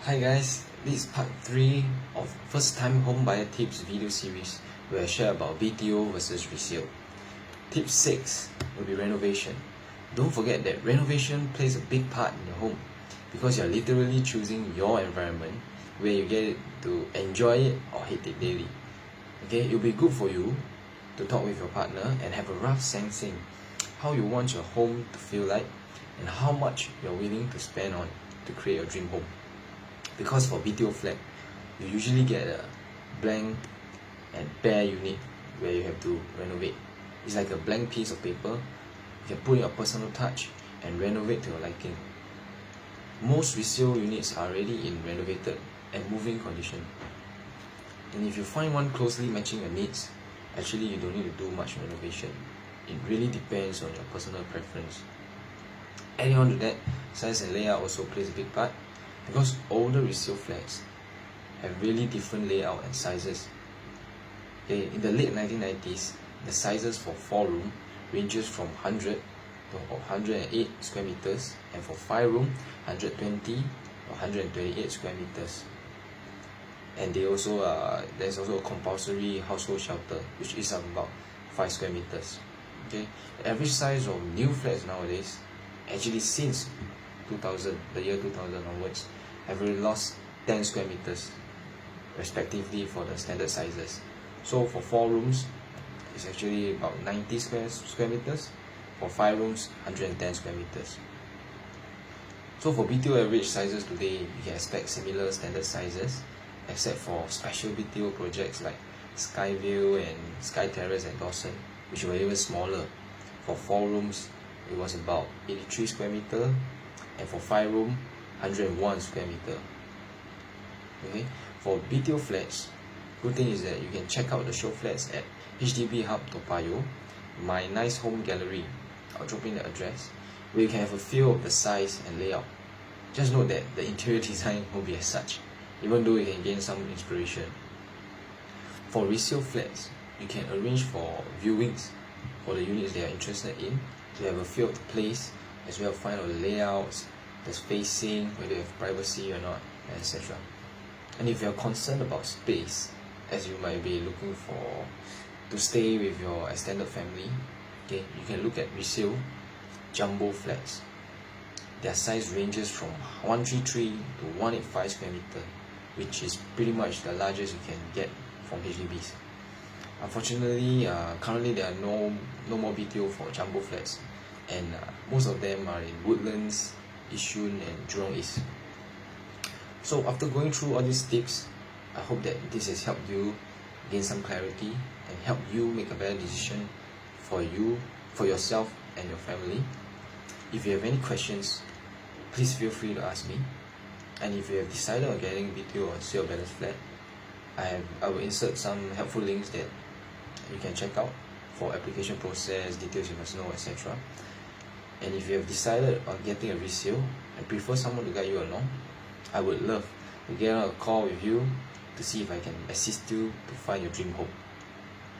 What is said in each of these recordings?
Hi guys, this is part 3 of first time home buyer tips video series where I share about BTO versus resale. Tip 6 will be renovation. Don't forget that renovation plays a big part in your home because you're literally choosing your environment where you get to enjoy it or hate it daily. Okay, it'll be good for you to talk with your partner and have a rough sensing how you want your home to feel like and how much you're willing to spend on to create your dream home. Because for BTO flat, you usually get a blank and bare unit where you have to renovate. It's like a blank piece of paper. You can put in your personal touch and renovate to your liking. Most resale units are already in renovated and moving condition. And if you find one closely matching your needs, actually you don't need to do much renovation. It really depends on your personal preference. Adding on to that, size and layout also plays a big part, because older resale flats have really different layout and sizes. Okay, in the late 1990s, the sizes for 4-room ranges from 100 to 108 square meters, and for 5-room, 120 or 128 square meters. And there's also a compulsory household shelter, which is about 5 square meters. Okay, the average size of new flats nowadays, actually since 2000, the year 2000 onwards, have already lost 10 square meters respectively for the standard sizes. So for 4 rooms, it's actually about 90 square meters. For 5 rooms, 110 square meters. So for BTO average sizes today, you can expect similar standard sizes, except for special BTO projects like Skyview and Sky Terrace at Dawson, which were even smaller. For 4 rooms, it was about 83 square meter, and for 5-room, 101 square meter. Okay, for BTO flats, good thing is that you can check out the show flats at HDB Hub Toa Payoh, my nice home gallery. I'll drop in the address, where you can have a feel of the size and layout. Just note that the interior design won't be as such, even though you can gain some inspiration. For resale flats, you can arrange for viewings for the units they are interested in to have a feel of the place, as well as find out the layouts, the spacing, whether you have privacy or not, etc. And if you are concerned about space, as you might be looking to stay with your extended family, okay, you can look at resale jumbo flats. Their size ranges from 133 to 185 square meter, which is pretty much the largest you can get from HDBs. Unfortunately, currently there are no more BTO for jumbo flats, and most of them are in Woodlands, Yishun and Jurong East. So after going through all these tips, I hope that this has helped you gain some clarity and help you make a better decision for yourself and your family. If you have any questions, please feel free to ask me. And if you have decided on getting BTO or sale balance flat, I will insert some helpful links that you can check out for application process, details you must know, etc. And if you have decided on getting a resale and prefer someone to guide you along, I would love to get on a call with you to see if I can assist you to find your dream home.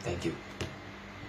Thank you.